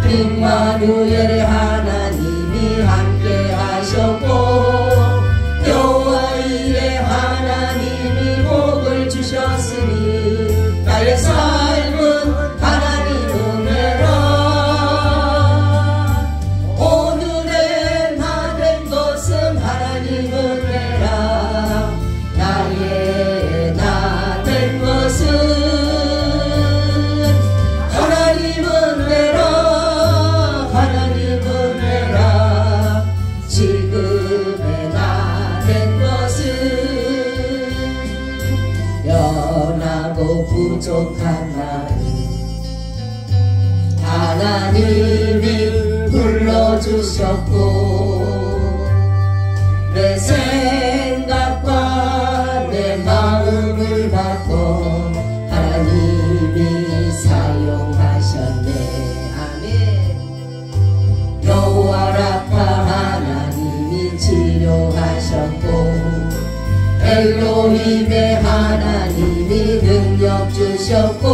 임마누엘 하나님이 함께 하셨고 여호와 이레 하나님이 복을 주셨으니 나의 삶은 하나님 은혜라. 오늘의 나 된 것은 하나님 은혜라. 나의 나 된 것은 하나님 은혜라. 하나님 은혜라. 지금의 나 된 것은 연하고 부족한 나를 하나님이 불러주셨고 내 생각과 내 마음을 바꿔 하나님이 사용하셨네. 아멘. 여호와 라파 하나님이 치료하셨고 엘로힘의 하나님이 능력 주셨고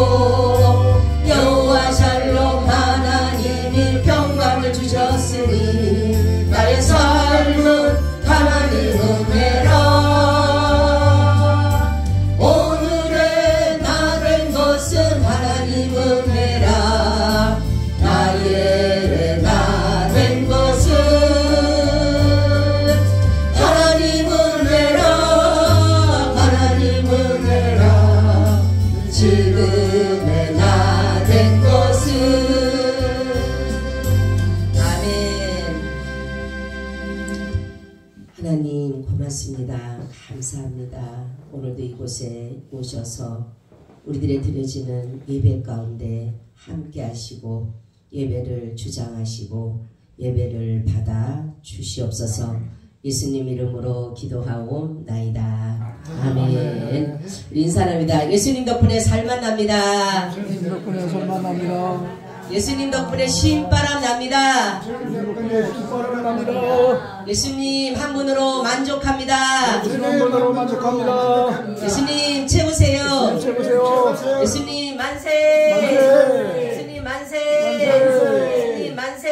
여호와 샬롬 하나님이 평강을 주셨으니 나의 삶은 하나님 은혜라. 오늘의 나 된 것은 하나님 은혜라. 나의 나 된 것은 하나님 은혜라. 하나님 은혜라. 지금의 나 된 것은 아멘. 하나님 고맙습니다. 감사합니다. 오늘도 이곳에 오셔서 우리들의 드려지는 예배 가운데 함께 하시고 예배를 주장하시고 예배를 받아 주시옵소서. 예수님 이름으로 기도하옵나이다. 아멘. 우리 인사합니다. 예수님 덕분에 살만 납니다. 예수님 덕분에 살만 납니다. 예수님 덕분에 신바람 납니다. 예수님 덕분에 신바람 납니다. 예수님 한 분으로 만족합니다. 예수님 한 분으로 만족합니다. 예수님 채우세요. 채우세요. 예수님 만세. 만세. 예수님 만세. 만세. 예수님 만세.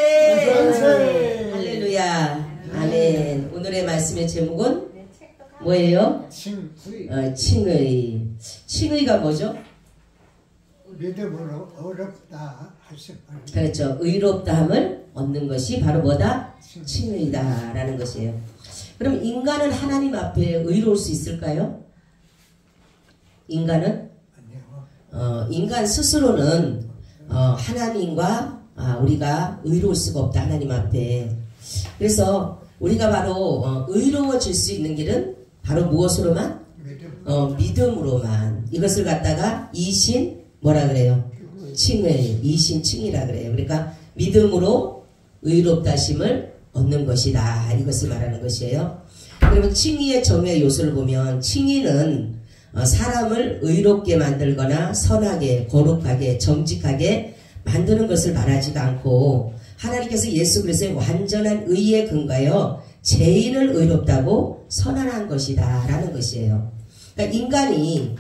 만세. 할렐루야. 아멘. 오늘의 말씀의 제목은 뭐예요? 칭의. 칭의가 뭐죠? 믿음으로 어렵다 하실 말. 그렇죠. 의롭다함을 얻는 것이 바로 뭐다? 칭의다라는 것이에요. 그럼 인간은 하나님 앞에 의로울 수 있을까요? 인간은? 아니요. 인간 스스로는 하나님과 우리가 의로울 수가 없다. 하나님 앞에. 그래서 우리가 바로 의로워질 수 있는 길은 바로 무엇으로만? 믿음으로만. 이것을 갖다가 이신 뭐라 그래요? 칭의, 이신칭이라 그래요. 그러니까 믿음으로 의롭다심을 얻는 것이다. 이것을 말하는 것이에요. 그러면 칭의의 정의 요소를 보면 칭의는 사람을 의롭게 만들거나 선하게, 거룩하게, 정직하게 만드는 것을 말하지가 않고 하나님께서 예수 그리스도의 완전한 의에 근거하여 죄인을 의롭다고 선언한 것이다 라는 것이에요. 그러니까 인간이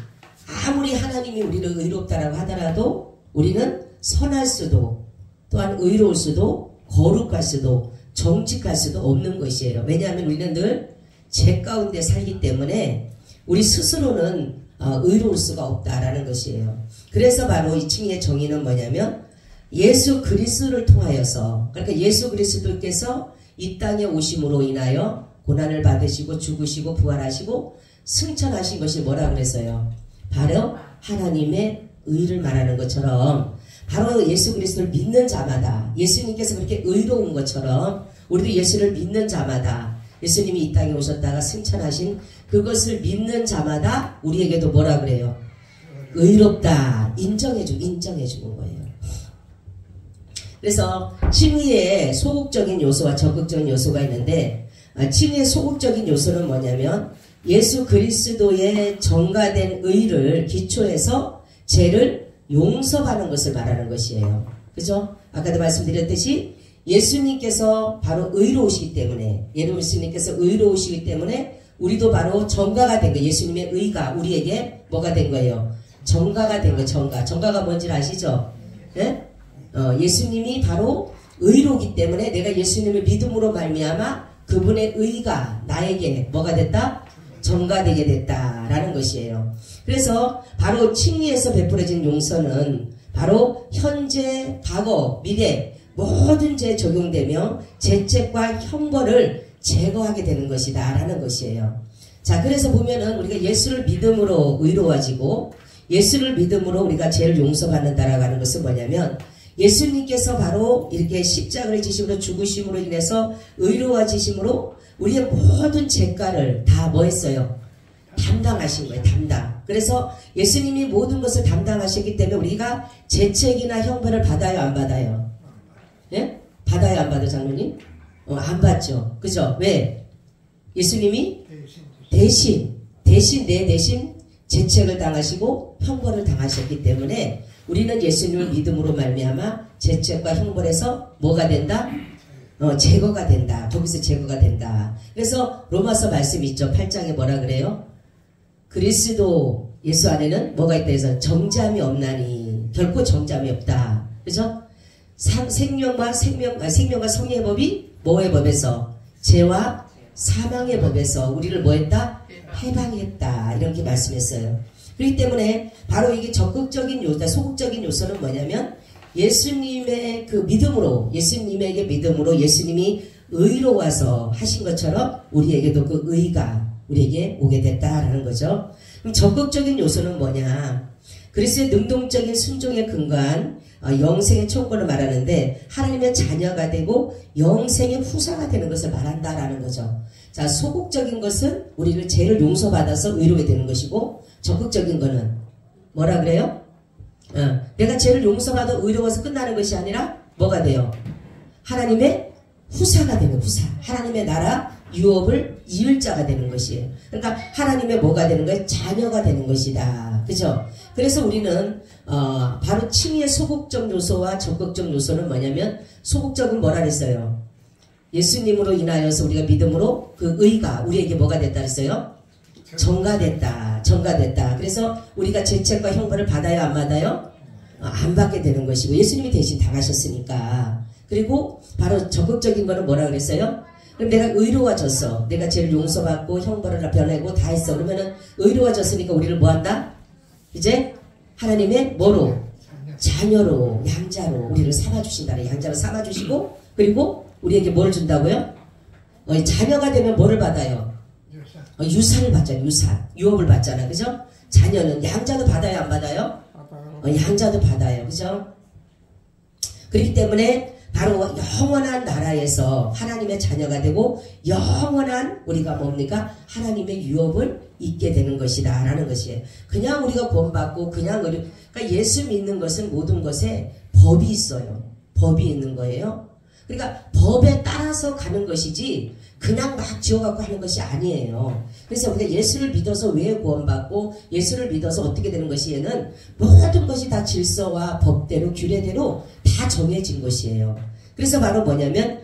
아무리 하나님이 우리를 의롭다라고 하더라도 우리는 선할 수도 또한 의로울 수도 거룩할 수도 정직할 수도 없는 것이에요. 왜냐하면 우리는 늘 죄 가운데 살기 때문에 우리 스스로는 의로울 수가 없다라는 것이에요. 그래서 바로 이 칭의의 정의는 뭐냐면 예수 그리스도를 통하여서, 그러니까 예수 그리스도께서 이 땅에 오심으로 인하여 고난을 받으시고 죽으시고 부활하시고 승천하신 것이 뭐라 그랬어요? 바로 하나님의 의를 말하는 것처럼 바로 예수 그리스도를 믿는 자마다 예수님께서 그렇게 의로운 것처럼 우리도 예수를 믿는 자마다 예수님이 이 땅에 오셨다가 승천하신 그것을 믿는 자마다 우리에게도 뭐라 그래요? 의롭다 인정해주는 거예요. 그래서 칭의의 소극적인 요소와 적극적인 요소가 있는데 칭의의 소극적인 요소는 뭐냐면 예수 그리스도의 정가된 의를 기초해서 죄를 용서하는 것을 말하는 것이에요. 그죠? 아까도 말씀드렸듯이 예수님께서 바로 의로우시기 때문에 예수님께서 의로우시기 때문에 우리도 바로 정가가 된 거예요. 예수님의 의가 우리에게 뭐가 된 거예요? 정가가 된 거예요. 정가가 뭔지 아시죠? 네? 예수님이 바로 의로기 때문에 내가 예수님을 믿음으로 말미암아 그분의 의가 나에게 뭐가 됐다? 전가되게 됐다라는 것이에요. 그래서 바로 칭의에서 베풀어진 용서는 바로 현재, 과거, 미래 모든 죄에 적용되며 죄책과 형벌을 제거하게 되는 것이다 라는 것이에요. 자, 그래서 보면은 우리가 예수를 믿음으로 의로워지고 예수를 믿음으로 우리가 죄를 용서받는다라고 하는 것은 뭐냐면 예수님께서 바로 이렇게 십자가를 지심으로 죽으심으로 인해서 의로워지심으로 우리의 모든 죄가를 다 뭐 했어요? 담당하신 거예요. 담당. 그래서 예수님이 모든 것을 담당하셨기 때문에 우리가 죄책이나 형벌을 받아요, 안 받아요? 예? 받아요, 안 받아요, 장로님? 안 받죠. 그죠? 왜? 예수님이 대신 내 대신 죄책을 당하시고 형벌을 당하셨기 때문에 우리는 예수님을 믿음으로 말미암아 죄책과 형벌에서 뭐가 된다? 제거가 된다. 거기서 제거가 된다. 그래서 로마서 말씀이 있죠. 8장에 뭐라 그래요? 그리스도 예수 안에는 뭐가 있다 해서 정죄함이 없나니 결코 정죄함이 없다. 그죠? 생명과 성의의 법이 뭐의 법에서? 죄와 사망의 법에서 우리를 뭐 했다? 해방했다. 이렇게 말씀했어요. 그렇기 때문에 바로 이게 적극적인 요소, 소극적인 요소는 뭐냐면 예수님의 그 믿음으로, 예수님에게 믿음으로 예수님이 의로 와서 하신 것처럼 우리에게도 그 의가 우리에게 오게 됐다라는 거죠. 그럼 적극적인 요소는 뭐냐? 그리스도의 능동적인 순종에 근거한 영생의 총권을 말하는데 하나님의 자녀가 되고 영생의 후사가 되는 것을 말한다라는 거죠. 자, 소극적인 것은 우리를 죄를 용서받아서 의롭게 되는 것이고 적극적인 거는 뭐라 그래요? 내가 죄를 용서받아 의로워서 끝나는 것이 아니라 뭐가 돼요? 하나님의 후사가 되는 후사. 하나님의 나라 유업을 이을 자가 되는 것이에요. 그러니까 하나님의 뭐가 되는 거예요? 자녀가 되는 것이다. 그죠? 그래서 우리는 바로 칭의의 소극적 요소와 적극적 요소는 뭐냐면 소극적은 뭐라 그랬어요? 예수님으로 인하여서 우리가 믿음으로 그 의가 우리에게 뭐가 됐다 그랬어요? 전가됐다. 전가됐다. 그래서 우리가 죄책과 형벌을 받아요? 안 받아요? 안 받게 되는 것이고 예수님이 대신 당하셨으니까. 그리고 바로 적극적인 거는 뭐라 그랬어요? 그럼 내가 의로워졌어. 내가 죄를 용서받고 형벌을 변하고 다 했어. 그러면은 의로워졌으니까 우리를 뭐 한다? 이제 하나님의 뭐로? 자녀로, 양자로 우리를 삼아주신다. 양자로 삼아주시고 그리고 우리에게 뭘 준다고요? 자녀가 되면 뭐를 받아요? 유산을 받잖아요. 유산. 유업을 받잖아. 그죠? 자녀는 양자도 받아요? 안 받아요? 양자도 받아요. 그죠? 그렇기 때문에 바로 영원한 나라에서 하나님의 자녀가 되고 영원한 우리가 뭡니까? 하나님의 유업을 잊게 되는 것이다 라는 것이에요. 그냥 우리가 구원받고 그냥 그러니까 예수 믿는 것은 모든 것에 법이 있어요. 법이 있는 거예요. 그러니까 법에 따라서 가는 것이지 그냥 막 지어갖고 하는 것이 아니에요. 그래서 우리가 예수를 믿어서 왜 구원받고 예수를 믿어서 어떻게 되는 것이에는 모든 것이 다 질서와 법대로 규례대로 다 정해진 것이에요. 그래서 바로 뭐냐면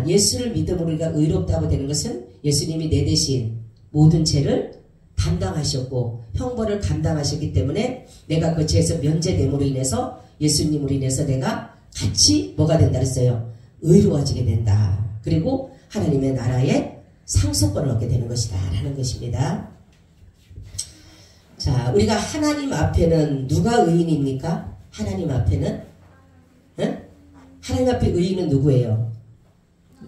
예수를 믿음으로 우리가 의롭다고 되는 것은 예수님이 내 대신 모든 죄를 담당하셨고 형벌을 감당하셨기 때문에 내가 그 죄에서 면제됨으로 인해서 예수님으로 인해서 내가 같이 뭐가 된다 그랬어요? 의로워지게 된다. 그리고 하나님의 나라에 상속권을 얻게 되는 것이다 라는 것입니다. 자, 우리가 하나님 앞에는 누가 의인입니까? 하나님 앞에는 하나님 앞에 의인은 누구예요?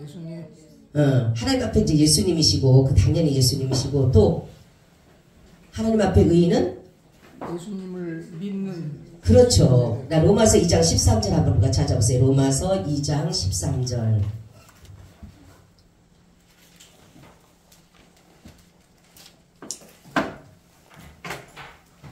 예수님. 하나님 앞에 이제 예수님이시고 당연히 예수님이시고 또 하나님 앞에 의인은 예수님을 믿는. 그렇죠. 나 로마서 2장 13절 한번 누가 찾아보세요. 로마서 2장 13절.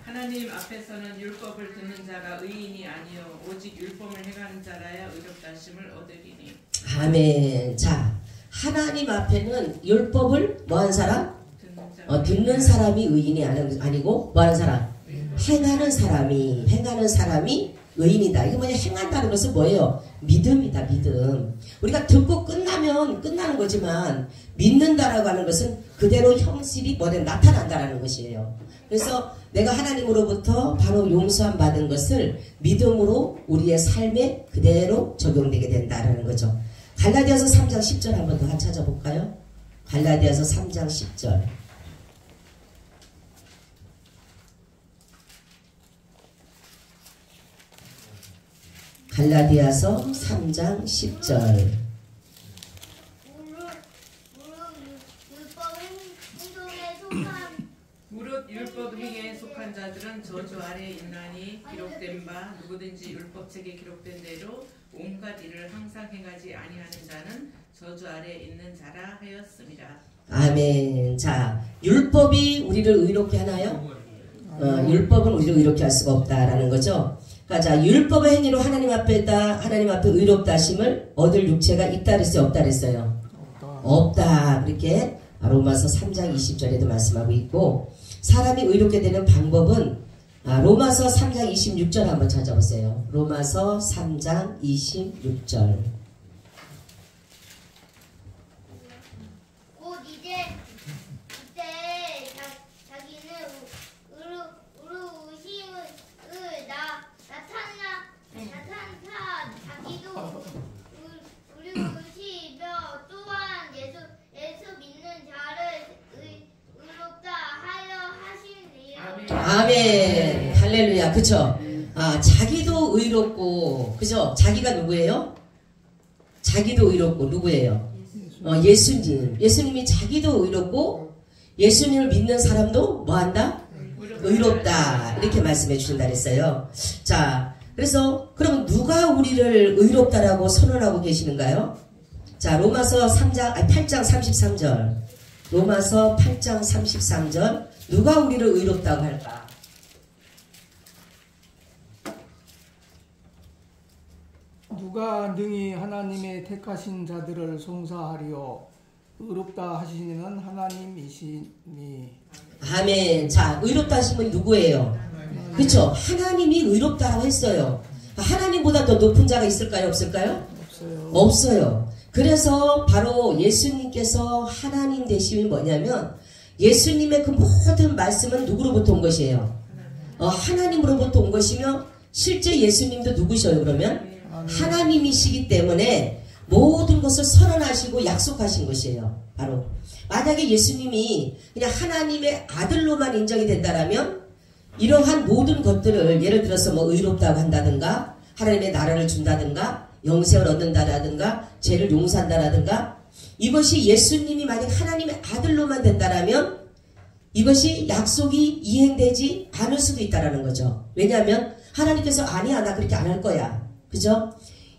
하나님 앞에서는 율법을 듣는 자가 의인이 아니요 오직 율법을 행하는 자라야 의롭다 하심을 얻으리니. 아멘. 자, 하나님 앞에는 율법을 뭐한 사람? 듣는 사람이 의인이 아니고 뭐하는 사람? 행하는 사람이 의인이다. 이거 뭐냐? 행한다는 것은 뭐예요? 믿음이다. 믿음. 우리가 듣고 끝나면 하면 끝나는 거지만 믿는다라고 하는 것은 그대로 형질이 뭐든 나타난다라는 것이에요. 그래서 내가 하나님으로부터 바로 용서함 받은 것을 믿음으로 우리의 삶에 그대로 적용되게 된다라는 거죠. 갈라디아서 3장 10절 한번 더 찾아볼까요? 갈라디아서 3장 10절. 갈라디아서 3장 10절. 무릇 율법 행위에 속한 자들은 저주 아래에 있나니 기록된 바 누구든지 율법책에 기록된 대로 온갖 일을 항상 행하지 아니하는 자는 저주 아래에 있는 자라 하였습니다. 아멘. 자, 율법이 우리를 의롭게 하나요? 율법은 우리를 의롭게 할 수가 없다라는 거죠. 그러니까 자, 율법의 행위로 하나님 앞에 의롭다 하심을 얻을 육체가 있다 그랬어요? 없다 그랬어요? 없다. 그렇게 로마서 3장 20절에도 말씀하고 있고, 사람이 의롭게 되는 방법은 로마서 3장 26절 한번 찾아보세요. 로마서 3장 26절. 곧 이때 자기는 의로우심을 나타나 자기도 의로우시며 또한 예수 믿는 자를 의롭다 하여 하시니라. 아멘. 할렐루야. 그쵸? 자기도 의롭고, 그죠? 자기가 누구예요? 자기도 의롭고, 누구예요? 예수님. 예수님이 자기도 의롭고, 예수님을 믿는 사람도 뭐 한다? 의롭다. 이렇게 말씀해 주신다 그랬어요. 자, 그래서, 그럼 누가 우리를 의롭다라고 선언하고 계시는가요? 자, 로마서 8장 33절. 로마서 8장 33절. 누가 우리를 의롭다고 할까? 누가 능히 하나님의 택하신 자들을 송사하리요 의롭다 하시는 하나님이시니. 아멘. 자, 의롭다 하신 분이 누구예요? 그렇죠. 하나님이 의롭다라고 했어요. 하나님보다 더 높은 자가 있을까요? 없을까요? 없어요. 없어요. 그래서 바로 예수님께서 하나님 되심이 뭐냐면, 예수님의 그 모든 말씀은 누구로부터 온 것이에요? 하나님으로부터 온 것이며, 실제 예수님도 누구셔요? 그러면 하나님이시기 때문에 모든 것을 선언하시고 약속하신 것이에요. 바로 만약에 예수님이 그냥 하나님의 아들로만 인정이 된다라면 이러한 모든 것들을, 예를 들어서 뭐 의롭다고 한다든가, 하나님의 나라를 준다든가, 영생을 얻는다라든가, 죄를 용서한다라든가, 이것이 예수님이 만약 하나님의 아들로만 된다라면 이것이 약속이 이행되지 않을 수도 있다라는 거죠. 왜냐하면 하나님께서 아니야, 나 그렇게 안 할 거야. 그죠?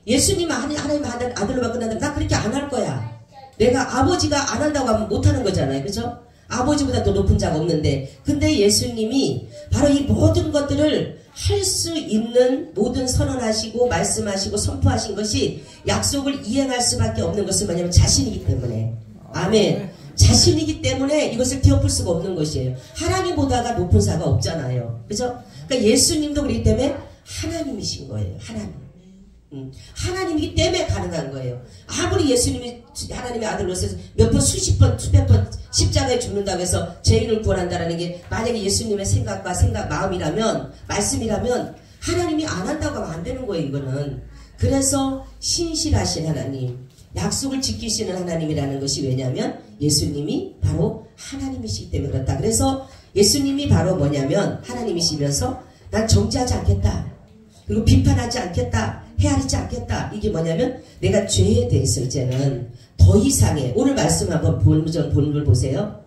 예수님 하나님의 아들로만 끝난다면 나 그렇게 안 할 거야. 내가 아버지가 안 한다고 하면 못 하는 거잖아요. 그죠? 아버지보다 더 높은 자가 없는데, 근데 예수님이 바로 이 모든 것들을 할 수 있는, 모든 선언하시고 말씀하시고 선포하신 것이 약속을 이행할 수밖에 없는 것은 뭐냐면 자신이기 때문에. 아멘. 자신이기 때문에 이것을 뒤엎을 수가 없는 것이에요. 하나님보다가 높은 자가 없잖아요. 그죠? 그러니까 예수님도 그렇기 때문에 하나님이신 거예요. 하나님. 하나님이기 때문에 가능한 거예요. 아무리 예수님이 하나님의 아들로서 몇 번, 수십 번, 수백 번 십자가에 죽는다고 해서 죄인을 구원한다는 게 만약에 예수님의 생각과 마음이라면, 말씀이라면 하나님이 안 한다고 하면 안 되는 거예요. 이거는. 그래서 신실하신 하나님, 약속을 지키시는 하나님이라는 것이, 왜냐하면 예수님이 바로 하나님이시기 때문에 그렇다. 그래서 예수님이 바로 뭐냐면 하나님이시면서 난 정죄하지 않겠다, 그리고 비판하지 않겠다, 헤아리지 않겠다. 이게 뭐냐면 내가 죄에 대해서 이제는 더 이상의, 오늘 말씀 한번 본문을 보세요.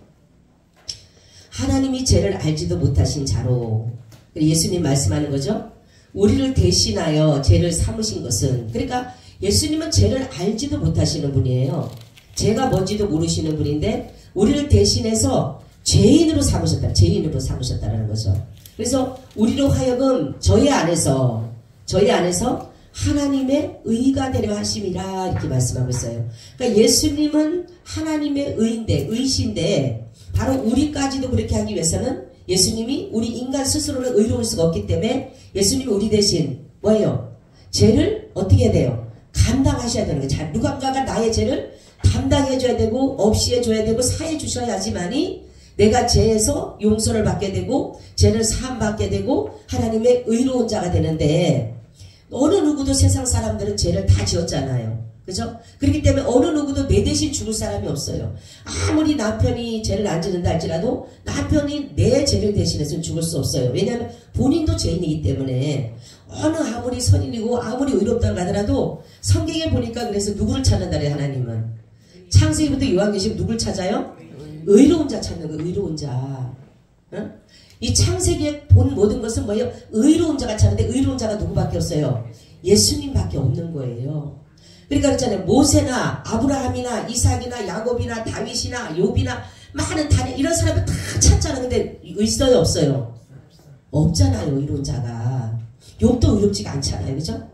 하나님이 죄를 알지도 못하신 자로, 예수님 말씀하는 거죠. 우리를 대신하여 죄를 삼으신 것은, 그러니까 예수님은 죄를 알지도 못하시는 분이에요. 죄가 뭔지도 모르시는 분인데 우리를 대신해서 죄인으로 삼으셨다는 거죠. 그래서 우리로 하여금 저희 안에서 하나님의 의가 되려 하심이라 이렇게 말씀하고 있어요. 그러니까 예수님은 하나님의 의신데 바로 우리까지도 그렇게 하기 위해서는 예수님이 우리 인간 스스로는 의로울 수가 없기 때문에 예수님이 우리 대신 뭐예요? 죄를 어떻게 해야 돼요? 감당하셔야 되는 거예요. 자, 누군가가 나의 죄를 감당해줘야 되고 없이 해줘야 되고 사해 주셔야지만이 내가 죄에서 용서를 받게 되고 죄를 사함받게 되고 하나님의 의로운 자가 되는데 어느 누구도 세상 사람들은 죄를 다 지었잖아요. 그죠? 그렇기 때문에 어느 누구도 내 대신 죽을 사람이 없어요. 아무리 남편이 죄를 안 지는다 할지라도 남편이 내 죄를 대신해서는 죽을 수 없어요. 왜냐하면 본인도 죄인이기 때문에 아무리 선인이고 아무리 의롭다고 하더라도 성경에 보니까 그래서 누구를 찾는다 그래요. 하나님은 창세기부터 요한계시록 누굴 찾아요? 의로운 자 찾는 거예요. 의로운 자. 응? 이 창세기에 본 모든 것은 뭐예요? 의로운 자가 찾는데 의로운 자가 누구밖에 없어요? 예수님밖에 없는 거예요. 그러니까 그렇잖아요. 모세나 아브라함이나 이삭이나 야곱이나 다윗이나 욥이나 많은 다른 이런 사람을 다 찾잖아요. 근데 있어요 없어요? 없잖아요. 의로운 자가. 욥도 의롭지가 않잖아요. 그죠?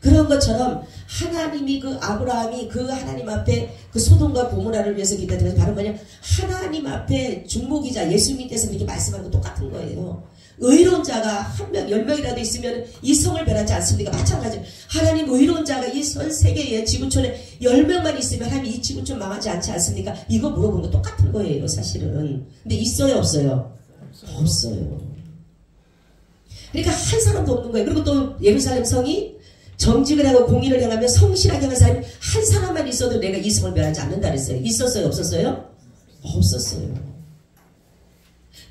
그런 것처럼 하나님이 그 아브라함이 그 하나님 앞에 그 소돔과 고모라를 위해서 기도해서 바로 뭐냐? 하나님 앞에 중보기자 예수님께서 이렇게 말씀한 거 똑같은 거예요. 의로운 자가 한 명, 10명이라도 있으면 이 성을 변하지 않습니까? 마찬가지로 하나님 의로운 자가 이 전 세계에 지구촌에 10명만 있으면 하나님 이 지구촌 망하지 않지 않습니까? 이거 물어보는 거 똑같은 거예요. 사실은. 근데 있어요 없어요? 없어요. 그러니까 한 사람도 없는 거예요. 그리고 또 예루살렘 성이 정직을 하고 공의를 행하며 성실하게 하는 사람이 한 사람만 있어도 내가 이 성을 멸하지 않는다 그랬어요. 있었어요? 없었어요? 없었어요.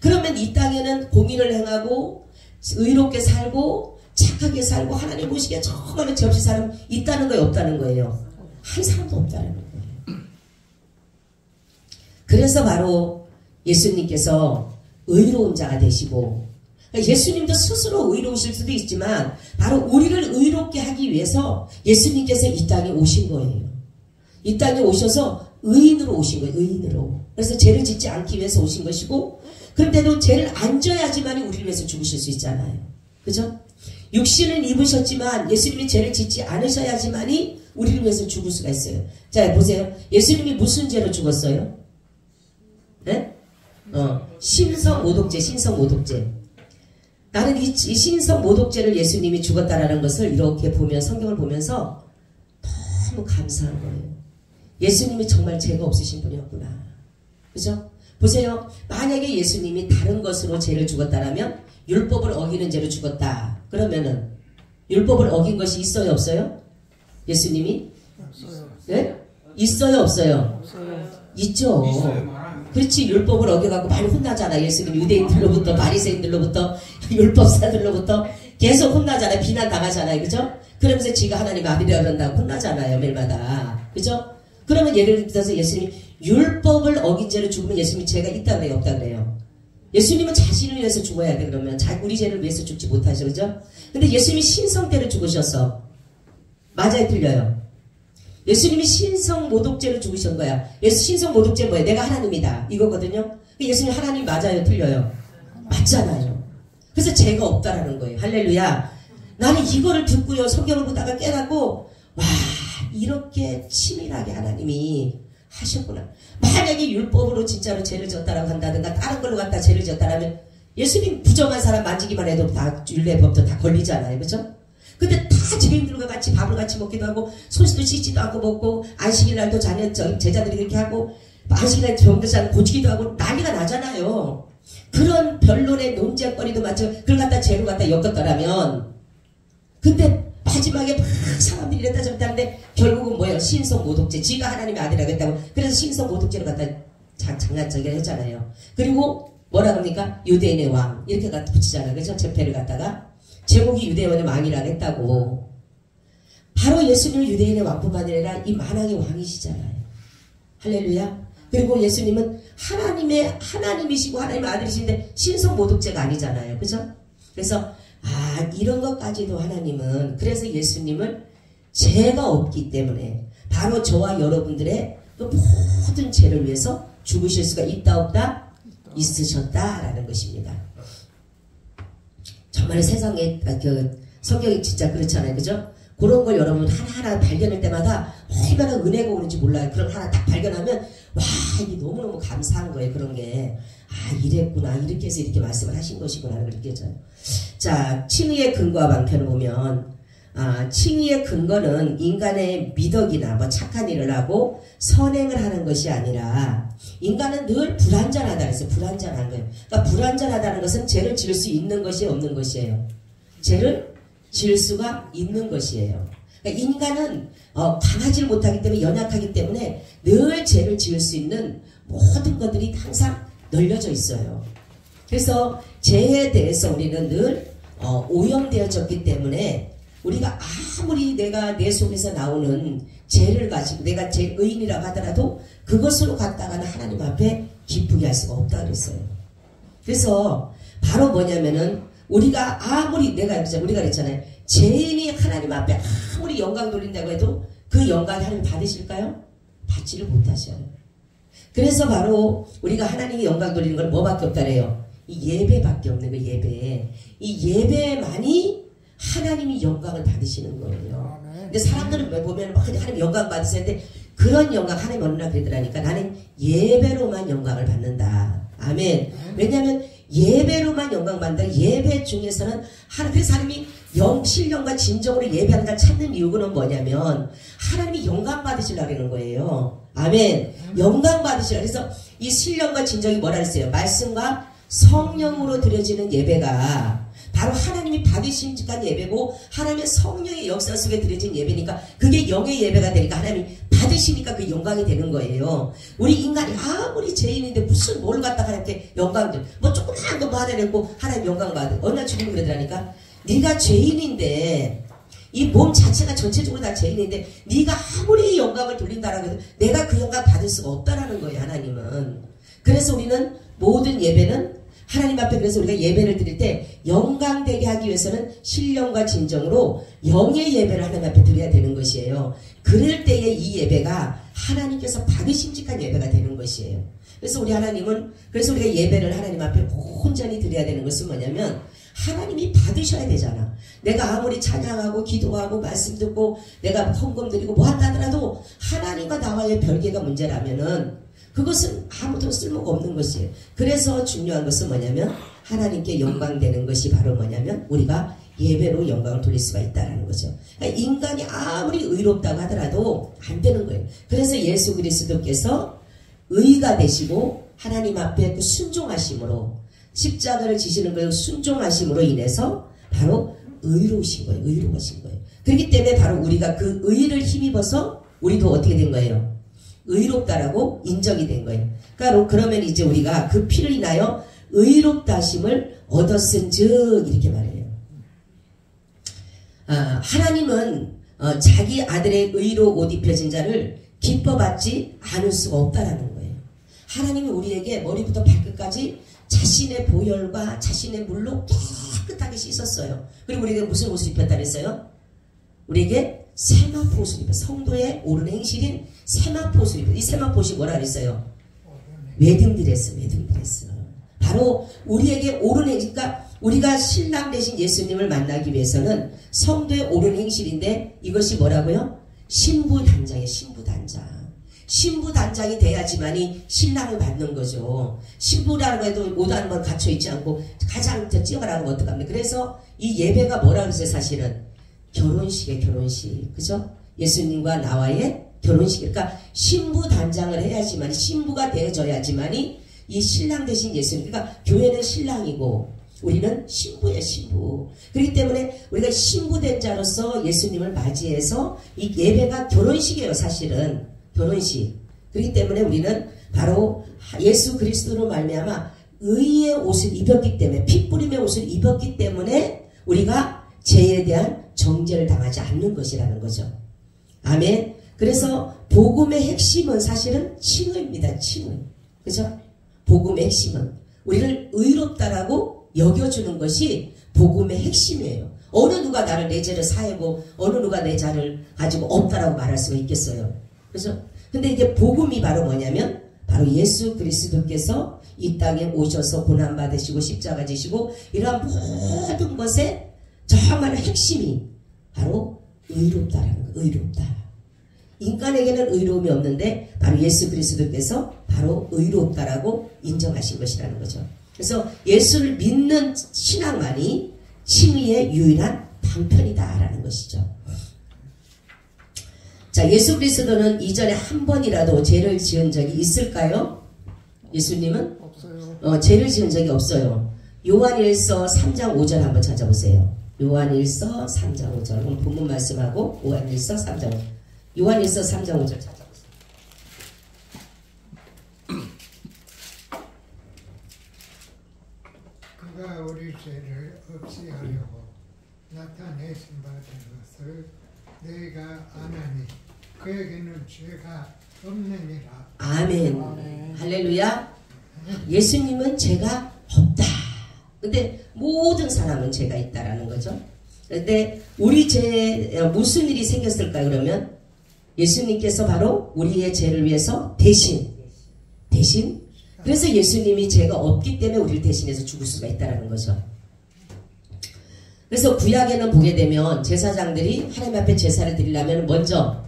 그러면 이 땅에는 공의를 행하고 의롭게 살고 착하게 살고 하나님 보시기에 정말로 죄 없이 사람 있다는 거예요? 없다는 거예요? 한 사람도 없다는 거예요. 그래서 바로 예수님께서 의로운 자가 되시고 예수님도 스스로 의로우실 수도 있지만 바로 우리를 의롭게 하기 위해서 예수님께서 이 땅에 오신 거예요. 이 땅에 오셔서 의인으로 오신 거예요. 의인으로. 그래서 죄를 짓지 않기 위해서 오신 것이고 그런데도 죄를 안 져야지만 우리를 위해서 죽으실 수 있잖아요. 그죠? 육신을 입으셨지만 예수님이 죄를 짓지 않으셔야지만이 우리를 위해서 죽을 수가 있어요. 자 보세요. 예수님이 무슨 죄로 죽었어요? 네? 신성모독죄. 신성모독죄. 나는 이 신성모독죄를 예수님이 죽었다라는 것을 이렇게 보면 성경을 보면서 너무 감사한 거예요. 예수님이 정말 죄가 없으신 분이었구나. 그죠? 보세요. 만약에 예수님이 다른 것으로 죄를 죽었다라면 율법을 어기는 죄로 죽었다. 그러면은 율법을 어긴 것이 있어요 없어요? 예수님이? 없어요. 네? 있어요 없어요? 없어요. 있죠. 그렇지. 율법을 어겨갖고 많이 혼나잖아. 예수님 유대인들로부터 바리새인들로부터 율법사들로부터 계속 혼나잖아요. 비난당하잖아요. 그죠? 그러면서 지가 하나님 아들이라 그런다고 혼나잖아요. 매일마다. 그죠? 그러면 예를 들어서 예수님이 율법을 어긴 죄를 죽으면 예수님이 죄가 있다 그래요? 없다 그래요? 예수님은 자신을 위해서 죽어야 돼. 그러면 우리 죄를 위해서 죽지 못하죠. 그죠? 근데 예수님이 신성때를 죽으셔서 맞아요? 틀려요? 예수님이 신성모독죄를 죽으신 거야. 신성모독죄 뭐예요? 내가 하나님이다. 이거거든요. 예수님 하나님 맞아요? 틀려요? 맞잖아요. 그래서 죄가 없다라는 거예요. 할렐루야. 나는 이거를 듣고요. 성경을 보다가 깨닫고 와 이렇게 치밀하게 하나님이 하셨구나. 만약에 율법으로 진짜로 죄를 졌다라고 한다든가 다른 걸로 갖다 죄를 졌다라면 예수님 부정한 사람 만지기만 해도 다 율례법도 다 걸리잖아요. 그죠? 근데 다 죄인들과 같이 밥을 같이 먹기도 하고 손도 씻지도 않고 먹고 안식일 날도 제자들이 그렇게 하고 안식일 날 병들지 고치기도 하고 난리가 나잖아요. 그런 변론의 논쟁거리도 마치 그걸 갖다 죄로 갖다 엮었더라면 근데 마지막에 막 사람들이 이랬다 저랬다 하는데 결국은 뭐예요? 신성모독죄. 지가 하나님의 아들이라고 했다고. 그래서 신성모독죄로 갖다 장난치게 했잖아요. 그리고 뭐라 그럽니까? 유대인의 왕 이렇게 갖다 붙이잖아요. 그래서 제패를 갖다가 제목이 유대인의 왕이라고 했다고. 바로 예수님은 유대인의 왕뿐만 아니라 이 만왕의 왕이시잖아요. 할렐루야. 그리고 예수님은 하나님이시고 하나님의 아들이신데 신성모독죄가 아니잖아요. 그죠? 그래서 이런 것까지도 하나님은 그래서 예수님을 죄가 없기 때문에 바로 저와 여러분들의 그 모든 죄를 위해서 죽으실 수가 있다 없다? 있으셨다라는 것입니다. 정말 세상에 성경이 진짜 그렇잖아요. 그죠? 그런 걸 여러분 하나하나 발견할 때마다 얼마나 은혜가 오는지 몰라요. 그런 하나 딱 발견하면 와 이게 너무너무 감사한 거예요. 그런 게 이랬구나 이렇게 해서 이렇게 말씀을 하신 것이구나 하는 걸 느껴져요. 자 칭의의 근거와 방편을 보면 칭의의 근거는 인간의 미덕이나 뭐 착한 일을 하고 선행을 하는 것이 아니라 인간은 늘 불완전하다 그랬어요. 불완전한 거예요. 그러니까 불완전하다는 것은 죄를 지을 수 있는 것이 없는 것이에요. 죄를 지을 수가 있는 것이에요. 그러니까 인간은 강하지 못하기 때문에 연약하기 때문에 늘 죄를 지을 수 있는 모든 것들이 항상 널려져 있어요. 그래서 죄에 대해서 우리는 늘 오염되어졌기 때문에 우리가 아무리 내가 내 속에서 나오는 죄를 가지고 내가 죄의인이라고 하더라도 그것으로 갖다가는 하나님 앞에 기쁘게 할 수가 없다 그랬어요. 그래서 바로 뭐냐면은 우리가 그랬잖아요. 죄인이 하나님 앞에 아무리 영광 돌린다고 해도 그 영광을 하나님 받으실까요? 받지를 못하셔요. 그래서 바로 우리가 하나님이 영광 돌리는 건 뭐밖에 없다래요. 이 예배밖에 없는 거 예배. 이 예배만이 하나님이 영광을 받으시는 거예요. 근데 사람들은 보면 하나님 영광 받으시는데 그런 영광 하나님 어느 날 그러더라니까 나는 예배로만 영광을 받는다. 아멘. 왜냐하면 예배로만 영광 받는다. 예배 중에서는 그래서 하나님이 신령과 진정으로 예배하는 자 찾는 이유는 뭐냐면 하나님이 영광 받으시려고 하는 거예요. 아멘. 영광 받으시려고. 그래서 이 신령과 진정이 뭐라 했어요? 말씀과 성령으로 드려지는 예배가 바로 하나님이 받으신 예배고 하나님의 성령의 역사 속에 드려진 예배니까 그게 영의 예배가 되니까 하나님이 받으시니까 그 영광이 되는 거예요. 우리 인간이 아무리 죄인인데 무슨 뭘 갖다가 이렇게 영광들 뭐 조그마한 거 뭐 하나 내고 하나님 영광 받을 어느 날 주님이 그러더라니까 네가 죄인인데 이 몸 자체가 전체적으로 다 죄인인데 네가 아무리 영광을 돌린다라고 해도 내가 그 영광 받을 수가 없다라는 거예요. 하나님은. 그래서 우리는 모든 예배는 하나님 앞에 그래서 우리가 예배를 드릴 때 영광되게 하기 위해서는 신령과 진정으로 영의 예배를 하나님 앞에 드려야 되는 것이에요. 그럴 때에 이 예배가 하나님께서 받으심직한 예배가 되는 것이에요. 그래서 우리 하나님은 그래서 우리가 예배를 하나님 앞에 온전히 드려야 되는 것은 뭐냐면 하나님이 받으셔야 되잖아. 내가 아무리 찬양하고 기도하고 말씀 듣고 내가 헌금 드리고 뭐 한다 하더라도 하나님과 나와의 별개가 문제라면은 그것은 아무도 쓸모가 없는 것이에요. 그래서 중요한 것은 뭐냐면 하나님께 영광되는 것이 바로 뭐냐면 우리가 예배로 영광을 돌릴 수가 있다는 거죠. 그러니까 인간이 아무리 의롭다고 하더라도 안 되는 거예요. 그래서 예수 그리스도께서 의가 되시고 하나님 앞에 그 순종하심으로 십자가를 지시는 그 순종하심으로 인해서 바로 의로우신 거예요. 의로우신 거예요. 그렇기 때문에 바로 우리가 그 의를 힘입어서 우리도 어떻게 된 거예요? 의롭다라고 인정이 된 거예요. 그러니까 그러면 이제 우리가 그 피를 인하여 의롭다 하심을 얻었은즉 이렇게 말해요. 하나님은 자기 아들의 의로 옷 입혀진 자를 기뻐받지 않을 수가 없다라는 거예요. 하나님은 우리에게 머리부터 발끝까지 자신의 보혈과 자신의 물로 깨끗하게 씻었어요. 그리고 우리에게 무슨 옷을 입혔다 그랬어요? 우리에게 세마포 옷을 입혔어요. 성도의 옳은 행실인 세마포 옷을 입혔어요. 이 세마포 옷이 뭐라 그랬어요? 웨딩드레스, 웨딩드레스. 바로 우리에게 옳은 행실, 그러니까 우리가 신랑 되신 예수님을 만나기 위해서는 성도의 옳은 행실인데 이것이 뭐라고요? 신부단장이에요. 신부단장. 신부단장이 돼야지만이 신랑을 받는 거죠. 신부라고 해도 옷 한 번 갖춰 있지 않고 가장 뛰어가라고 하면 어떡합니까? 그래서 이 예배가 뭐라고 했어요? 사실은 결혼식이에요. 결혼식. 그죠? 예수님과 나와의 결혼식. 그러니까 신부단장을 해야지만 신부가 되어져야지만이 이 신랑 대신 예수님. 그러니까 교회는 신랑이고 우리는 신부예요. 신부. 그렇기 때문에 우리가 신부된 자로서 예수님을 맞이해서 이 예배가 결혼식이에요. 사실은 결혼식. 그렇기 때문에 우리는 바로 예수 그리스도로 말미암아 의의 옷을 입었기 때문에 핏부림의 옷을 입었기 때문에 우리가 죄에 대한 정죄를 당하지 않는 것이라는 거죠. 아멘. 그래서 복음의 핵심은 사실은 칭의입니다. 칭의. 그죠? 복음의 핵심은 우리를 의롭다라고 여겨주는 것이 복음의 핵심이에요. 어느 누가 나를 내 죄를 사하고 어느 누가 내 죄를 가지고 없다라고 말할 수가 있겠어요. 그죠? 근데 이게 복음이 바로 뭐냐면 바로 예수 그리스도께서 이 땅에 오셔서 고난받으시고 십자가 지시고 이러한 모든 것의 정말 핵심이 바로 의롭다라는 거예요. 의롭다. 인간에게는 의로움이 없는데 바로 예수 그리스도께서 바로 의롭다라고 인정하신 것이라는 거죠. 그래서 예수를 믿는 신앙만이 칭의의 유일한 방편이다라는 것이죠. 자, 예수 그리스도는 이전에 한 번이라도 죄를 지은 적이 있을까요? 예수님은? 없어요. 죄를 지은 적이 없어요. 요한일서 3장 5절 한번 찾아보세요. 요한일서 3장 5절. 오늘 본문 말씀하고 요한일서 3장 5절. 요한일서 3장 5절 찾아보세요. 그가 우리 죄를 없이 하려고 나타내신 바 된 것을 너희가 아나니 그에게는 죄가 없느니라. 아멘. 아멘. 할렐루야. 예수님은 죄가 없다. 근데 모든 사람은 죄가 있다라는 거죠. 근데 우리 죄에 무슨 일이 생겼을까 그러면 예수님께서 바로 우리의 죄를 위해서 대신 그래서 예수님이 죄가 없기 때문에 우리를 대신해서 죽을 수가 있다라는 거죠. 그래서 구약에는 보게 되면 제사장들이 하나님 앞에 제사를 드리려면 먼저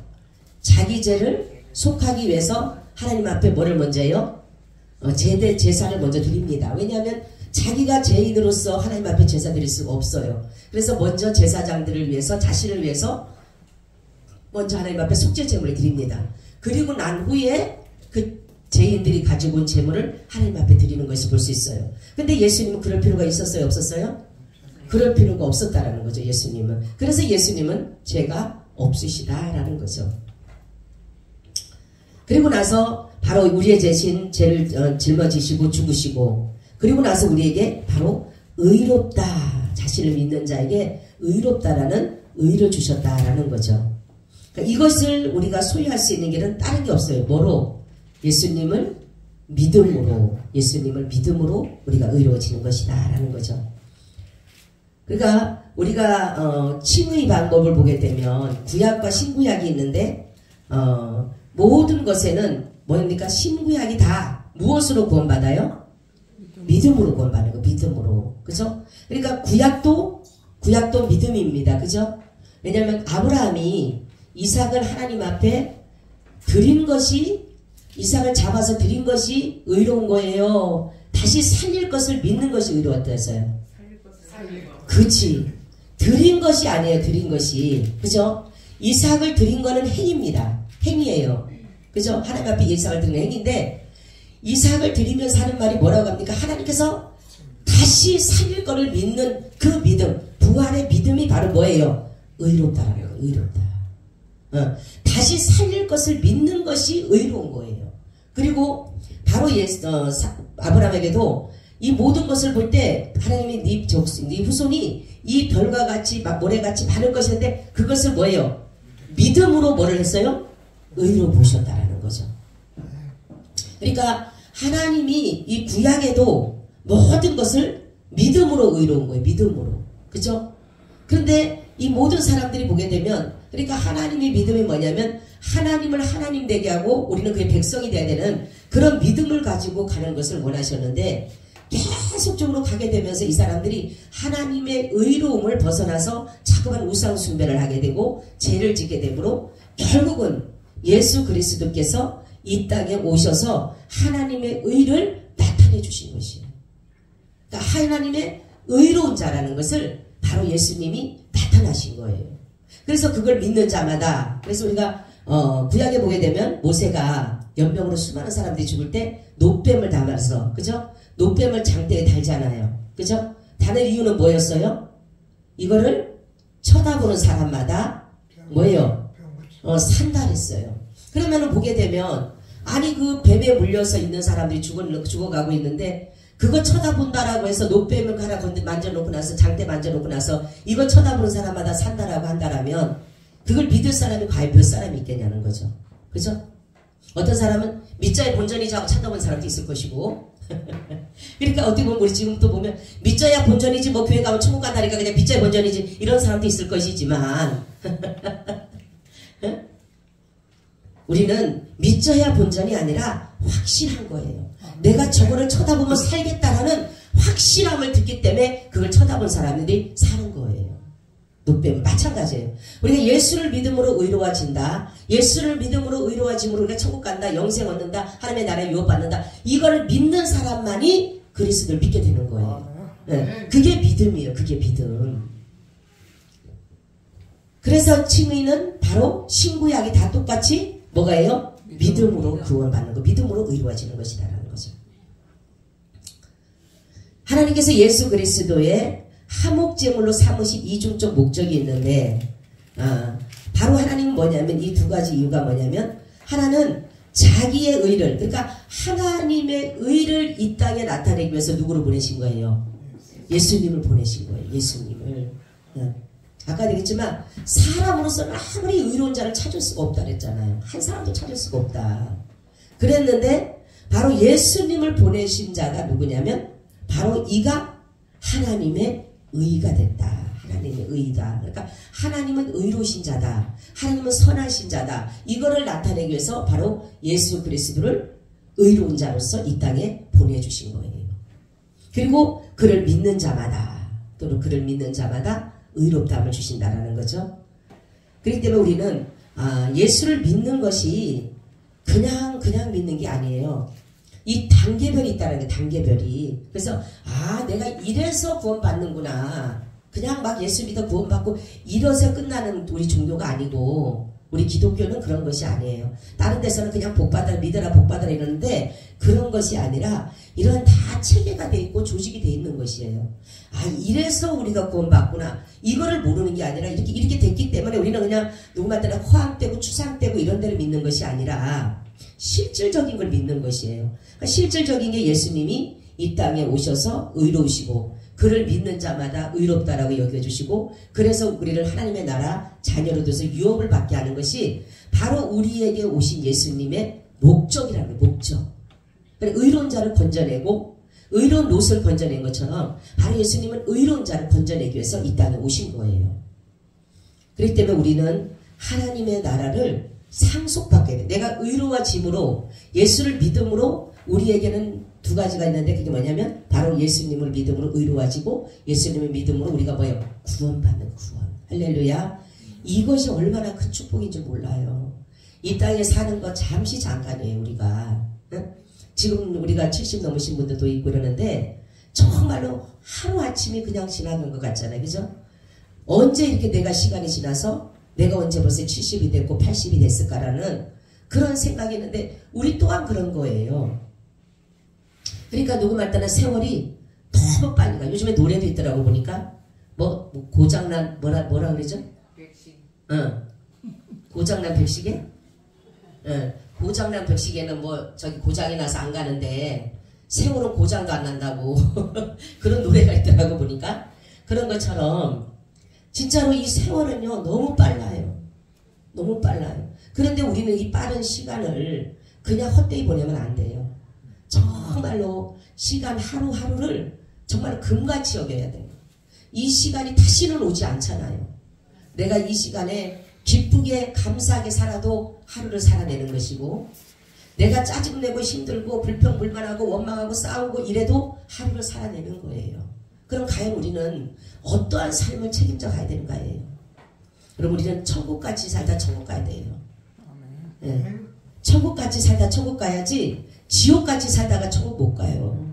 자기 죄를 속하기 위해서 하나님 앞에 뭐를 먼저 해요? 제사를 먼저 드립니다. 왜냐하면 자기가 죄인으로서 하나님 앞에 제사 드릴 수가 없어요. 그래서 먼저 제사장들을 위해서 자신을 위해서 먼저 하나님 앞에 속죄 제물을 드립니다. 그리고 난 후에 그 죄인들이 가지고 온 제물을 하나님 앞에 드리는 것을 볼 수 있어요. 근데 예수님은 그럴 필요가 있었어요? 없었어요? 그럴 필요가 없었다라는 거죠. 예수님은. 그래서 예수님은 죄가 없으시다라는 거죠. 그리고 나서 바로 우리의 대신 죄를 짊어지시고 죽으시고 그리고 나서 우리에게 바로 의롭다, 자신을 믿는 자에게 의롭다라는 의를 주셨다라는 거죠. 그러니까 이것을 우리가 소유할 수 있는 길은 다른 게 없어요. 뭐로? 예수님을 믿음으로 우리가 의로워지는 것이다 라는 거죠. 그러니까 우리가 칭의 방법을 보게 되면 구약과 신구약이 있는데 모든 것에는 뭡니까? 신구약이 다 무엇으로 구원받아요? 믿음으로 구원받는 거. 믿음으로. 그죠? 그러니까 구약도 믿음입니다. 그죠? 왜냐하면 아브라함이 이삭을 하나님 앞에 드린 것이, 이삭을 잡아서 드린 것이 의로운 거예요. 다시 살릴 것을 믿는 것이 의로웠다 했어요. 그치. 드린 것이 아니에요. 드린 것이. 그죠? 이삭을 드린 거는 행입니다. 행이에요. 그죠? 하나님 앞에 이삭을 드리는 행인데 이삭을 드리면서 하는 말이 뭐라고 합니까? 하나님께서 다시 살릴 거를 믿는 그 믿음, 부활의 믿음이 바로 뭐예요? 의롭다라는 거예요. 의롭다. 다시 살릴 것을 믿는 것이 의로운 거예요. 그리고 바로 아브라함에게도 이 모든 것을 볼 때 하나님이 네 후손이 이 별과 같이 막 모래같이 많을 것인데 그것을 뭐예요? 믿음으로 뭐를 했어요? 의로 보셨다라는 거죠. 그러니까 하나님이 이 구약에도 모든 것을 믿음으로 의로운 거예요. 믿음으로. 그죠? 그런데 이 모든 사람들이 보게 되면 그러니까 하나님의 믿음이 뭐냐면 하나님을 하나님 되게 하고 우리는 그의 백성이 돼야 되는 그런 믿음을 가지고 가는 것을 원하셨는데 계속적으로 가게 되면서 이 사람들이 하나님의 의로움을 벗어나서 자꾸만 우상 숭배를 하게 되고 죄를 짓게 되므로 결국은 예수 그리스도께서 이 땅에 오셔서 하나님의 의를 나타내 주신 것이에요. 그러니까 하나님의 의로운 자라는 것을 바로 예수님이 나타나신 거예요. 그래서 그걸 믿는 자마다, 그래서 우리가 구약에 보게 되면 모세가 연병으로 수많은 사람들이 죽을 때 노뱀을 담아서, 그죠? 노뱀을 장대에 달잖아요. 그죠? 다른 이유는 뭐였어요? 이거를 쳐다보는 사람마다 뭐예요? 산다랬어요. 그러면은 보게 되면 아니 그 뱀에 물려서 있는 사람들이 죽어가고 있는데 그거 쳐다본다라고 해서 노뱀을 하나 만져놓고 나서 장대 만져놓고 나서 이거 쳐다보는 사람마다 산다라고 한다라면 그걸 믿을 사람이 과연 몇 사람이 있겠냐는 거죠. 그죠? 어떤 사람은 믿자의 본전이지 하고 쳐다보는 사람도 있을 것이고 그러니까 어떻게 보면 우리 지금 또 보면 믿자야 본전이지 뭐 교회 가면 천국 간다니까 그냥 믿자야 본전이지 이런 사람도 있을 것이지만 우리는 믿져야 본전이 아니라 확실한 거예요. 내가 저거를 쳐다보면 살겠다라는 확실함을 듣기 때문에 그걸 쳐다본 사람들이 사는 거예요. 노뱀 마찬가지예요. 우리가 예수를 믿음으로 의로워진다. 예수를 믿음으로 의로워짐으로 우리가 천국 간다. 영생 얻는다. 하나님의 나라에 유업받는다. 이걸 믿는 사람만이 그리스도를 믿게 되는 거예요. 네. 그게 믿음이에요. 그게 믿음. 그래서 칭의는 바로 신구약이 다 똑같이 뭐가예요? 믿음으로 구원받는 거, 믿음으로 의로워지는 것이다라는 거죠. 하나님께서 예수 그리스도의 화목제물로 삼으신 이중적 목적이 있는데 바로 하나님은 뭐냐면 이 두 가지 이유가 뭐냐면 하나는 자기의 의를, 그러니까 하나님의 의를 이 땅에 나타내기 위해서 누구를 보내신 거예요? 예수님을 보내신 거예요. 예수님을. 아까 얘기했지만 사람으로서는 아무리 의로운 자를 찾을 수가 없다 그랬잖아요. 한 사람도 찾을 수가 없다 그랬는데 바로 예수님을 보내신 자가 누구냐면 바로 이가 하나님의 의가 됐다. 하나님의 의다. 그러니까 하나님은 의로우신 자다. 하나님은 선하신 자다. 이거를 나타내기 위해서 바로 예수 그리스도를 의로운 자로서 이 땅에 보내주신 거예요. 그리고 그를 믿는 자마다 또는 그를 믿는 자마다 의롭다함을 주신다라는 거죠. 그렇기 때문에 우리는 예수를 믿는 것이 그냥 믿는 게 아니에요. 이 단계별이 있다는 게 단계별이. 그래서 내가 이래서 구원받는구나. 그냥 막 예수 믿어 구원받고 이래서 끝나는 우리 종교가 아니고 우리 기독교는 그런 것이 아니에요. 다른 데서는 그냥 복받아라 믿어라 복받아라 이러는데 그런 것이 아니라 이런 다 체계가 돼 있고 조직이 돼 있는 것이에요. 이래서 우리가 구원받구나. 이거를 모르는 게 아니라 이렇게 됐기 때문에 우리는 그냥 누구한테나 허황되고 추상되고 이런 데를 믿는 것이 아니라 실질적인 걸 믿는 것이에요. 그러니까 실질적인 게 예수님이 이 땅에 오셔서 의로우시고 그를 믿는 자마다 의롭다라고 여겨주시고 그래서 우리를 하나님의 나라 자녀로 돼서 유업을 받게 하는 것이 바로 우리에게 오신 예수님의 목적이라는 거예요. 목적. 그러니까 의로운 자를 건져내고 의로운 롯을 건져낸 것처럼 바로 예수님은 의로운 자를 건져내기 위해서 이 땅에 오신 거예요. 그렇기 때문에 우리는 하나님의 나라를 상속받게 돼. 내가 의로워짐으로 예수를 믿음으로 우리에게는 두 가지가 있는데 그게 뭐냐면 바로 예수님을 믿음으로 의로워지고 예수님을 믿음으로 우리가 뭐예요? 구원받는 구원. 할렐루야. 이것이 얼마나 큰 축복인지 몰라요. 이 땅에 사는 거 잠시 잠깐이에요. 우리가. 응? 지금 우리가 70 넘으신 분들도 있고 이러는데 정말로 하루아침이 그냥 지나간 것 같잖아요. 그죠? 언제 이렇게 내가 시간이 지나서 내가 언제 벌써 70이 됐고 80이 됐을까라는 그런 생각이 있는데 우리 또한 그런 거예요. 그러니까 누구 말따나 세월이 너무 빨리 가. 요즘에 노래도 있더라고 보니까 뭐 고장난 뭐라 그러죠? 백신. 고장난 백시계? 고장난 백시계는 뭐 저기 고장이 나서 안 가는데 세월은 고장도 안 난다고 그런 노래가 있더라고 보니까 그런 것처럼 진짜로 이 세월은요 너무 빨라요. 너무 빨라요. 그런데 우리는 이 빠른 시간을 그냥 헛되이 보내면 안 돼요. 정말로 시간 하루하루를 정말 금같이 여겨야 돼요. 이 시간이 다시는 오지 않잖아요. 내가 이 시간에 기쁘게 감사하게 살아도 하루를 살아내는 것이고 내가 짜증내고 힘들고 불평불만하고 원망하고 싸우고 이래도 하루를 살아내는 거예요. 그럼 과연 우리는 어떠한 삶을 책임져 가야 되는가예요. 그럼 우리는 천국같이 살다 천국 가야 돼요. 네. 천국같이 살다 천국 가야지 지옥같이 살다가 천국 못 가요.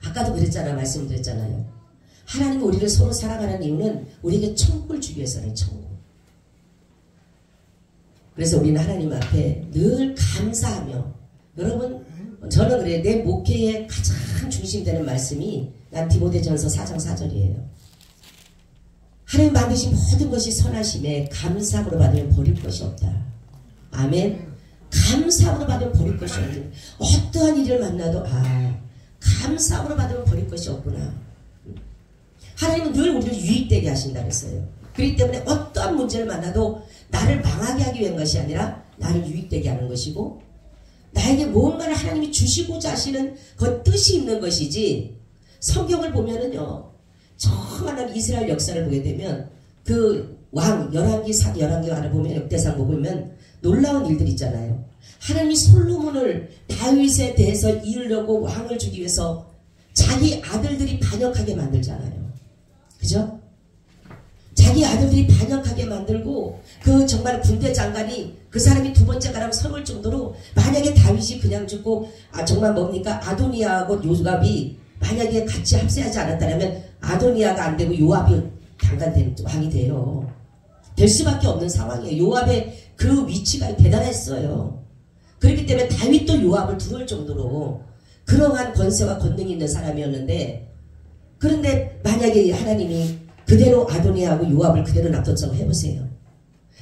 아까도 그랬잖아. 말씀드렸잖아요. 하나님은 우리를 서로 사랑하는 이유는 우리에게 천국을 주기 위해서는 천국. 그래서 우리는 하나님 앞에 늘 감사하며 여러분 저는 그래요. 내 목회의 가장 중심되는 말씀이 난 디모데전서 4장 4절이에요. 하나님 만드신 모든 것이 선하심에 감사함으로 받으면 버릴 것이 없다. 아멘. 감사함으로 받으면 버릴 것이 없다. 어떠한 일을 만나도 감사함으로 받으면 버릴 것이 없구나. 하나님은 늘 우리를 유익되게 하신다 그랬어요. 그렇기 때문에 어떠한 문제를 만나도 나를 망하게 하기 위한 것이 아니라 나를 유익되게 하는 것이고 나에게 무언가를 하나님이 주시고자 하시는 그 뜻이 있는 것이지. 성경을 보면은요 정말 이스라엘 역사를 보게 되면 그 왕 열왕기를 보면 역대상 보면 놀라운 일들 있잖아요. 하나님이 솔로몬을 다윗에 대해서 이으려고 왕을 주기 위해서 자기 아들들이 반역하게 만들잖아요. 그죠? 자기 아들들이 반역하게 만들고 그 정말 군대 장관이 그 사람이 두 번째 가라면 서울 정도로 만약에 다윗이 그냥 죽고 정말 뭡니까 아도니아하고 요압이 만약에 같이 합세하지 않았다면 아도니아가 안 되고 요압이 장관된 왕이 돼요. 될 수밖에 없는 상황이에요. 요압의 그 위치가 대단했어요. 그렇기 때문에 다윗도 요압을 두려울 정도로 그러한 권세와 권능이 있는 사람이었는데, 그런데 만약에 하나님이 그대로 아도니아하고 요압을 그대로 놔뒀다고 해보세요.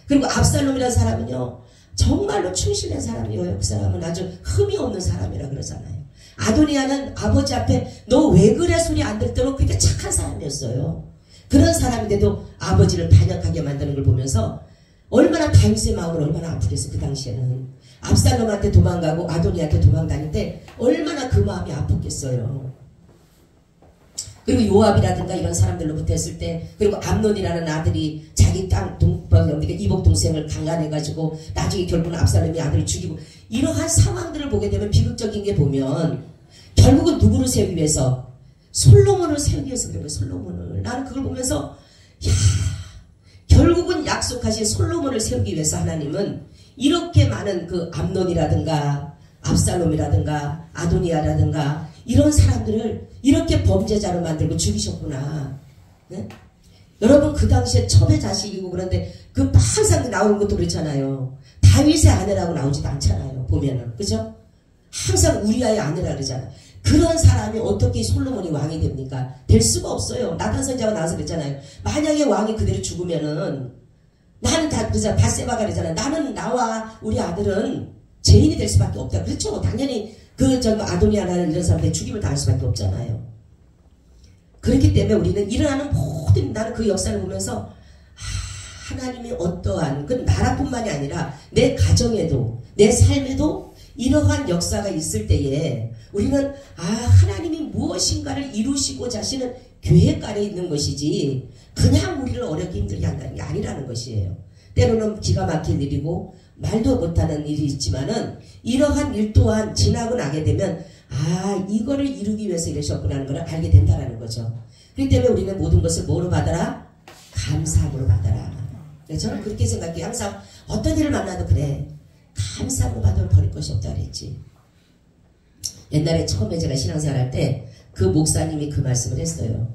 그리고 압살롬이라는 사람은요, 정말로 충실한 사람이에요. 그 사람은 아주 흠이 없는 사람이라 그러잖아요. 아도니아는 아버지 앞에 너 왜 그래 소리 안 들도록 그렇게 착한 사람이었어요. 그런 사람인데도 아버지를 반역하게 만드는 걸 보면서 얼마나 다윗의 마음을 얼마나 아프겠어. 그 당시에는 압살롬한테 도망가고 아도니아한테 도망다닐 때 얼마나 그 마음이 아팠겠어요. 그리고 요압이라든가 이런 사람들로부터 했을 때, 그리고 암논이라는 아들이 자기 땅 이복 동생을 강간해가지고 나중에 결국은 압살롬이 아들을 죽이고, 이러한 상황들을 보게 되면 비극적인 게 보면 결국은 누구를 세우기 위해서? 솔로몬을 세우기 위해서 그래요. 솔로몬을. 나는 그걸 보면서 야, 결국은 약속하신 솔로몬을 세우기 위해서 하나님은 이렇게 많은 그 암논이라든가 압살롬이라든가 아도니아라든가 이런 사람들을 이렇게 범죄자로 만들고 죽이셨구나. 네? 여러분, 그 당시에 첩의 자식이고 그런데 그 항상 나오는 것도 그렇잖아요. 다윗의 아내라고 나오지도 않잖아요. 보면은. 그죠? 항상 우리아의 아내라 그러잖아요. 그런 사람이 어떻게 솔로몬이 왕이 됩니까? 될 수가 없어요. 나단 선지자가 나와서 그랬잖아요. 만약에 왕이 그대로 죽으면은 나는 바세바가 그러잖아요. 나는 나와 우리 아들은 죄인이 될 수밖에 없다. 그렇죠? 당연히 아도니아라는 이런 사람들이 죽임을 당할 수밖에 없잖아요. 그렇기 때문에 우리는 일어나는 모든, 나는 그 역사를 보면서 하나님이 어떠한, 그 나라뿐만이 아니라 내 가정에도 내 삶에도 이러한 역사가 있을 때에 우리는 하나님이 무엇인가를 이루시고자 하시는 계획 아래 있는 것이지 그냥 우리를 어렵게 힘들게 한다는 게 아니라는 것이에요. 때로는 기가 막힐 일이고 말도 못하는 일이 있지만은 이러한 일 또한 지나고 나게 되면 이거를 이루기 위해서 이러셨구나 하는 걸 알게 된다는 거죠. 그렇기 때문에 우리는 모든 것을 뭐로 받아라? 감사함으로 받아라. 저는 그렇게 생각해요. 항상 어떤 일을 만나도 그래. 감사함으로 받으면 버릴 것이 없다 그랬지. 옛날에 처음에 제가 신앙생활 할 때 그 목사님이 그 말씀을 했어요.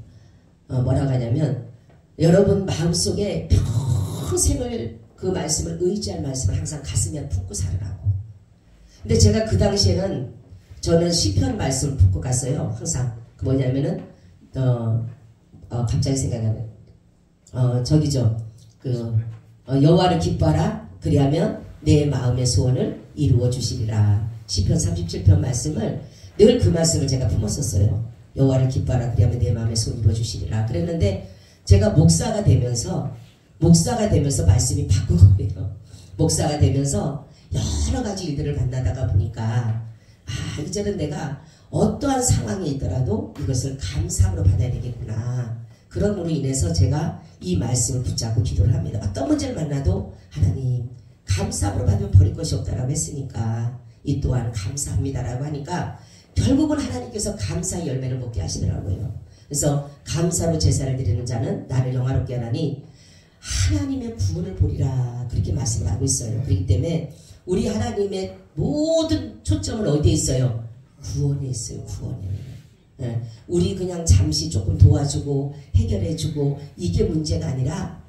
뭐라고 하냐면 여러분 마음속에 평생을 그 말씀을 의지할 말씀을 항상 가슴에 품고 살으라고. 근데 제가 그 당시에는 저는 시편 말씀을 품고 갔어요. 항상. 그 뭐냐면은 갑자기 생각나는 여호와를 기뻐하라 그리하면 내 마음의 소원을 이루어 주시리라. 시편 37편 말씀을 늘 그 말씀을 제가 품었었어요. 여호와를 기뻐하라 그리하면 내 마음의 소원을 이루어 주시리라. 그랬는데 제가 목사가 되면서 말씀이 바꾼 거예요. 목사가 되면서 여러 가지 일들을 만나다가 보니까 이제는 내가 어떠한 상황에 있더라도 이것을 감사함으로 받아야 되겠구나. 그럼으로 인해서 제가 이 말씀을 붙잡고 기도를 합니다. 어떤 문제를 만나도 하나님 감사함으로 받으면 버릴 것이 없다라고 했으니까 이 또한 감사합니다라고 하니까 결국은 하나님께서 감사의 열매를 먹게 하시더라고요. 그래서 감사로 제사를 드리는 자는 나를 영화롭게 하나니 하나님의 구원을 보리라 그렇게 말씀을 하고 있어요. 그렇기 때문에 우리 하나님의 모든 초점은 어디에 있어요? 구원에 있어요. 구원에. 우리 그냥 잠시 조금 도와주고 해결해주고 이게 문제가 아니라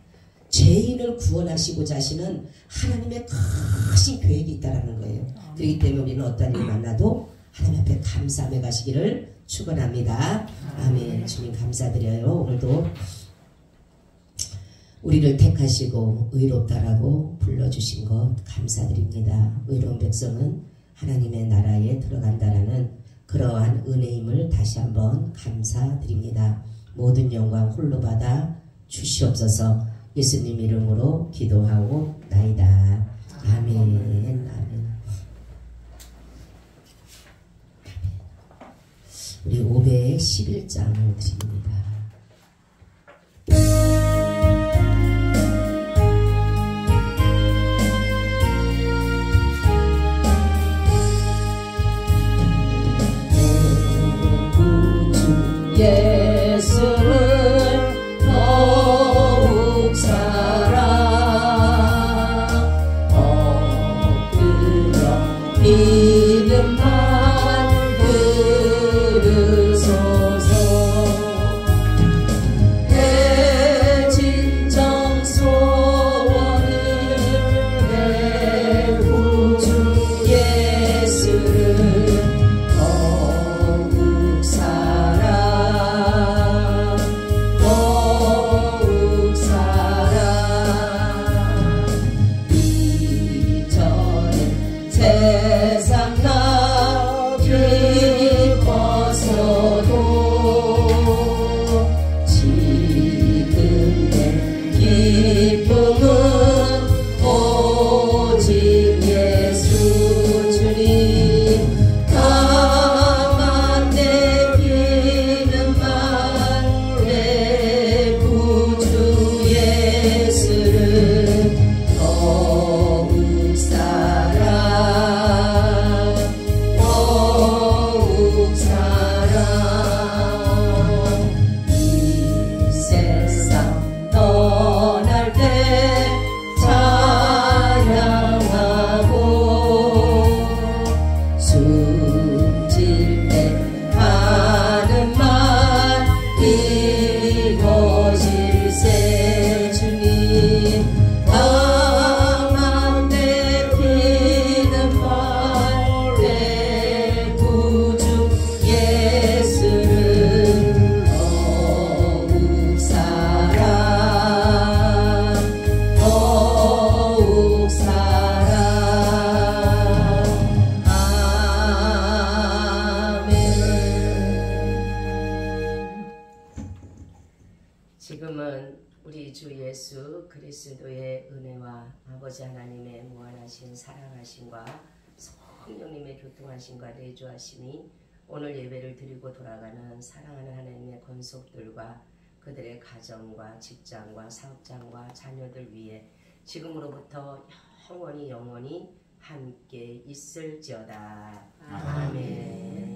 죄인을 구원하시고자 하시는 하나님의 크신 계획이 있다는 거예요. 그렇기 때문에 우리는 어떤 일을 만나도 하나님 앞에 감사함에 가시기를 축원합니다. 아멘. 주님 감사드려요. 오늘도 우리를 택하시고 의롭다라고 불러주신 것 감사드립니다. 의로운 백성은 하나님의 나라에 들어간다라는 그러한 은혜임을 다시 한번 감사드립니다. 모든 영광 홀로 받아 주시옵소서. 예수님 이름으로 기도하고 나이다. 아멘. 아멘. 우리 511장을 드립니다. 예수를 더욱 사랑 엎드려 믿음만 들으소서. 예수 그리스도의 은혜와 아버지 하나님의 무한하신 사랑하심과 성령님의 교통하심과 내주하심이 오늘 예배를 드리고 돌아가는 사랑하는 하나님의 권속들과 그들의 가정과 직장과 사업장과 자녀들 위해 지금으로부터 영원히 함께 있을지어다. 아멘.